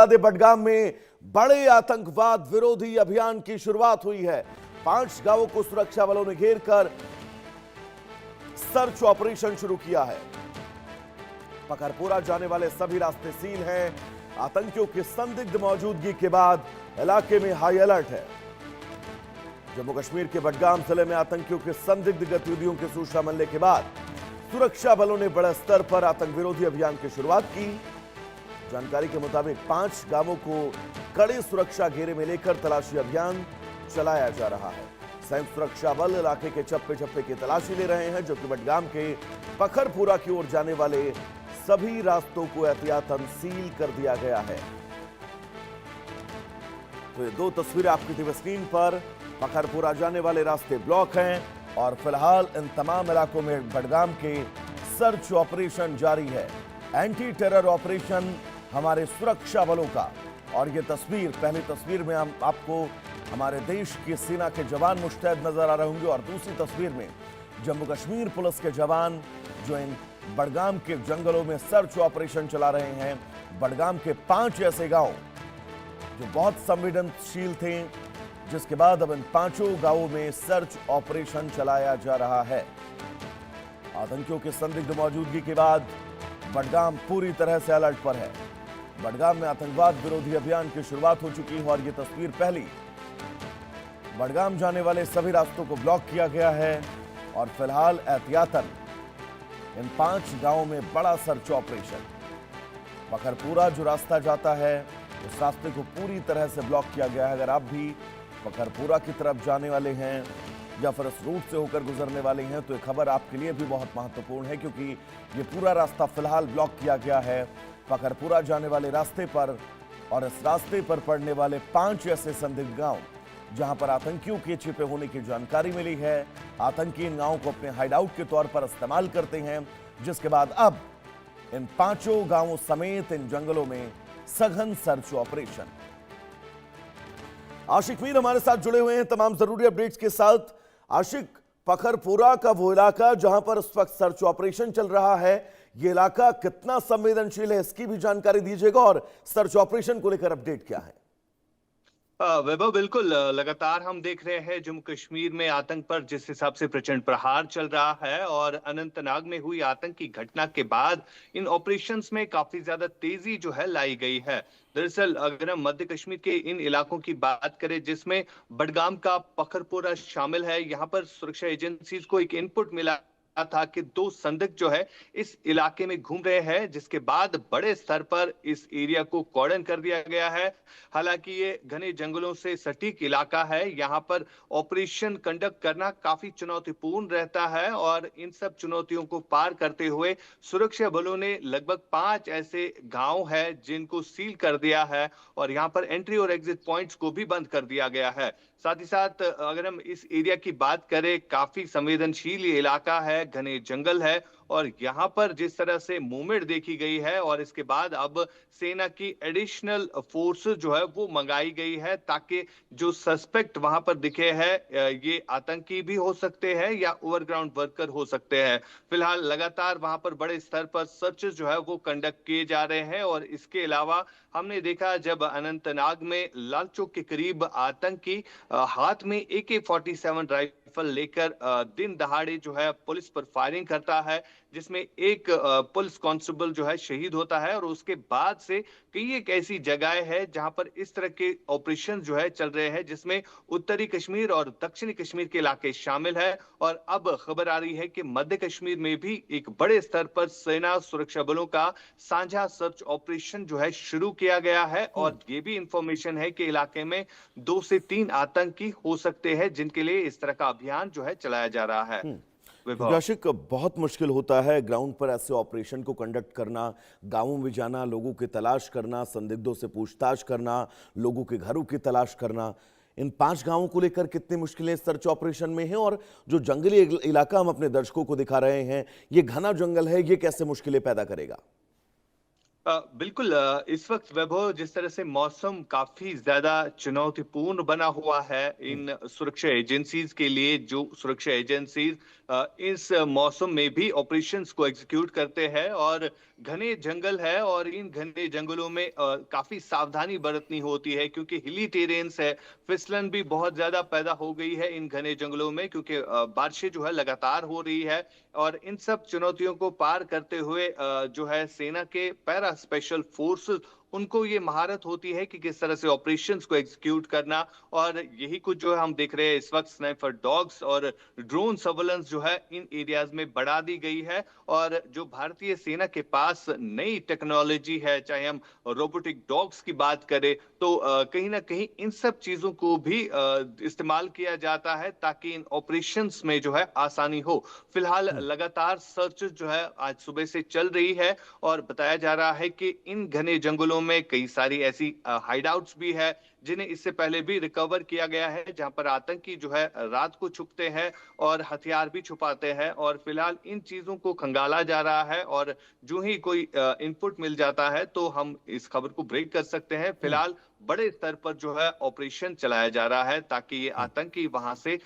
बडगाम में बड़े आतंकवाद विरोधी अभियान की शुरुआत हुई है। 5 गांवों को सुरक्षा बलों ने घेर कर सर्च ऑपरेशन शुरू किया है। पकरपुरा जाने वाले सभी रास्ते सील हैं। आतंकियों की संदिग्ध मौजूदगी के बाद इलाके में हाई अलर्ट है। जम्मू कश्मीर के बडगाम जिले में आतंकियों के संदिग्ध गतिविधियों की सूचना मिलने के बाद सुरक्षा बलों ने बड़े स्तर पर आतंक विरोधी अभियान की शुरुआत की। जानकारी के मुताबिक 5 गांवों को कड़े सुरक्षा घेरे में लेकर तलाशी अभियान चलाया जा रहा है। संयुक्त सुरक्षा बल इलाके के चप्पे चप्पे की तलाशी ले रहे हैं, जबकि बडगाम के पखरपुरा की ओर जाने वाले सभी रास्तों को एहतियातन सील कर दिया गया है। तो ये 2 तस्वीरें आपकी टीवी स्क्रीन पर। पखरपुरा जाने वाले रास्ते ब्लॉक हैं और फिलहाल इन तमाम इलाकों में बडगाम के सर्च ऑपरेशन जारी है। एंटी टेरर ऑपरेशन हमारे सुरक्षा बलों का। और ये तस्वीर, पहली तस्वीर में हम आपको हमारे देश की सेना के जवान मुस्तैद नजर आ रहे होंगे और दूसरी तस्वीर में जम्मू कश्मीर पुलिस के जवान जो इन बडगाम के जंगलों में सर्च ऑपरेशन चला रहे हैं। बडगाम के 5 ऐसे गांव जो बहुत संवेदनशील थे, जिसके बाद अब इन 5 गांवों में सर्च ऑपरेशन चलाया जा रहा है। आतंकियों की संदिग्ध मौजूदगी के बाद बडगाम पूरी तरह से अलर्ट पर है। बडगाम में आतंकवाद विरोधी अभियान की शुरुआत हो चुकी है और यह तस्वीर पहली। बडगाम जाने वाले सभी रास्तों को ब्लॉक किया गया है और फिलहाल एहतियातन इन 5 गांवों में बड़ा सर्च ऑपरेशन। पखरपुरा जो रास्ता जाता है उस रास्ते को पूरी तरह से ब्लॉक किया गया है। अगर आप भी पखरपुरा की तरफ जाने वाले हैं या फिर इस रूट से होकर गुजरने वाले हैं तो ये खबर आपके लिए भी बहुत महत्वपूर्ण है, क्योंकि ये पूरा रास्ता फिलहाल ब्लॉक किया गया है पखरपुरा जाने वाले रास्ते पर। और इस रास्ते पर पड़ने वाले 5 ऐसे संदिग्ध गांव जहां पर आतंकियों के छिपे होने की जानकारी मिली है। आतंकी इन गांवों को अपने हाइडआउट के तौर पर इस्तेमाल करते हैं, जिसके बाद अब इन 5 गांवों समेत इन जंगलों में सघन सर्च ऑपरेशन। आशिक मीर हमारे साथ जुड़े हुए हैं तमाम जरूरी अपडेट्स के साथ। आशिक, पखरपुरा का वो इलाका जहां पर इस वक्त सर्च ऑपरेशन चल रहा है, ये इलाका कितना संवेदनशील है, इसकी भी जानकारी दीजिएगा और सर्च ऑपरेशन को लेकर अपडेट क्या है? वैभव, बिल्कुल लगातार हम देख रहे हैं जम्मू कश्मीर में आतंक पर जिस हिसाब से प्रचंड प्रहार चल रहा है और अनंतनाग में हुई आतंक की घटना के बाद इन ऑपरेशंस में काफी ज्यादा तेजी जो है लाई गई है। दरअसल अगर हम मध्य कश्मीर के इन इलाकों की बात करें जिसमें बडगाम का पखरपुरा शामिल है, यहाँ पर सुरक्षा एजेंसीज को एक इनपुट मिला था कि 2 संदिग्ध जो है इस इलाके में घूम रहे हैं, जिसके बाद बड़े स्तर पर इस एरिया को कॉर्डन कर दिया गया है। हालांकि ये घने जंगलों से सटीक इलाका है, यहाँ पर ऑपरेशन कंडक्ट करना काफी चुनौतीपूर्ण रहता है और इन सब चुनौतियों को पार करते हुए सुरक्षा बलों ने लगभग 5 ऐसे गांव है जिनको सील कर दिया है और यहाँ पर एंट्री और एग्जिट पॉइंट्स को भी बंद कर दिया गया है। साथ ही साथ अगर हम इस एरिया की बात करें, काफी संवेदनशील ये इलाका है, घने जंगल है और यहाँ पर जिस तरह से मूवमेंट देखी गई है और इसके बाद अब सेना की एडिशनल फोर्स जो है वो मंगाई गई है ताकि जो सस्पेक्ट वहां पर दिखे हैं ये आतंकी भी हो सकते हैं या ओवरग्राउंड वर्कर हो सकते हैं। फिलहाल लगातार वहां पर बड़े स्तर पर सर्च जो है वो कंडक्ट किए जा रहे हैं और इसके अलावा हमने देखा जब अनंतनाग में लाल चौक के करीब आतंकी हाथ में AK-47 राइफल लेकर दिन दहाड़े जो है पुलिस पर फायरिंग करता है, जिसमें एक पुलिस कांस्टेबल जो है शहीद होता है और उसके बाद से कई एक ऐसी जगह है जहां पर इस तरह के ऑपरेशन जो है चल रहे हैं, जिसमें उत्तरी कश्मीर और दक्षिणी कश्मीर के इलाके शामिल है। और अब खबर आ रही है कि मध्य कश्मीर में भी एक बड़े स्तर पर सेना सुरक्षा बलों का साझा सर्च ऑपरेशन जो है शुरू किया गया है और ये भी इंफॉर्मेशन है कि इलाके में 2 से 3 आतंकी हो सकते हैं जिनके लिए इस तरह का अभियान जो है चलाया जा रहा है। आशिक, बहुत मुश्किल होता है ग्राउंड पर ऐसे ऑपरेशन को कंडक्ट करना, गांवों में जाना, लोगों की तलाश करना, संदिग्धों से पूछताछ करना, लोगों के घरों की तलाश करना। इन 5 गांवों को लेकर कितनी मुश्किलें इस सर्च ऑपरेशन में हैं और जो जंगली इलाका हम अपने दर्शकों को दिखा रहे हैं, ये घना जंगल है, ये कैसे मुश्किलें पैदा करेगा? बिल्कुल, इस वक्त वैभव जिस तरह से मौसम काफी ज्यादा चुनौतीपूर्ण बना हुआ है इन सुरक्षा एजेंसीज के लिए, जो सुरक्षा एजेंसीज इस मौसम में भी ऑपरेशंस को एग्जीक्यूट करते हैं और घने जंगल है और इन घने जंगलों में काफी सावधानी बरतनी होती है क्योंकि हिली टेरेन्स है, फिसलन भी बहुत ज्यादा पैदा हो गई है इन घने जंगलों में क्योंकि बारिशें जो है लगातार हो रही है। और इन सब चुनौतियों को पार करते हुए जो है सेना के पैरा स्पेशल फोर्सेस उनको ये महारत होती है कि किस तरह से ऑपरेशंस को एग्जीक्यूट करना। और यही कुछ जो है हम देख रहे हैं इस वक्त स्नाइपर डॉग्स और ड्रोन सर्वेलेंस जो है इन एरियाज में बढ़ा दी गई है। और जो भारतीय सेना के पास नई टेक्नोलॉजी है, चाहे हम रोबोटिक डॉग्स की बात करें, तो कहीं ना कहीं इन सब चीजों को भी इस्तेमाल किया जाता है ताकि इन ऑपरेशंस में जो है आसानी हो। फिलहाल लगातार सर्च जो है आज सुबह से चल रही है और बताया जा रहा है कि इन घने जंगलों में कई सारी ऐसी हाइडआउट्स भी है जिन्हें इससे पहले भी रिकवर किया गया है, जहां पर आतंकी जो है रात को छुपते हैं और हथियार भी छुपाते हैं। और फिलहाल इन चीजों को खंगाला जा रहा है और जो ही कोई इनपुट मिल जाता है तो हम इस खबर को ब्रेक कर सकते हैं। फिलहाल बड़े स्तर पर जो है ऑपरेशन चलाया जा रहा है ताकि ये आतंकी वहां से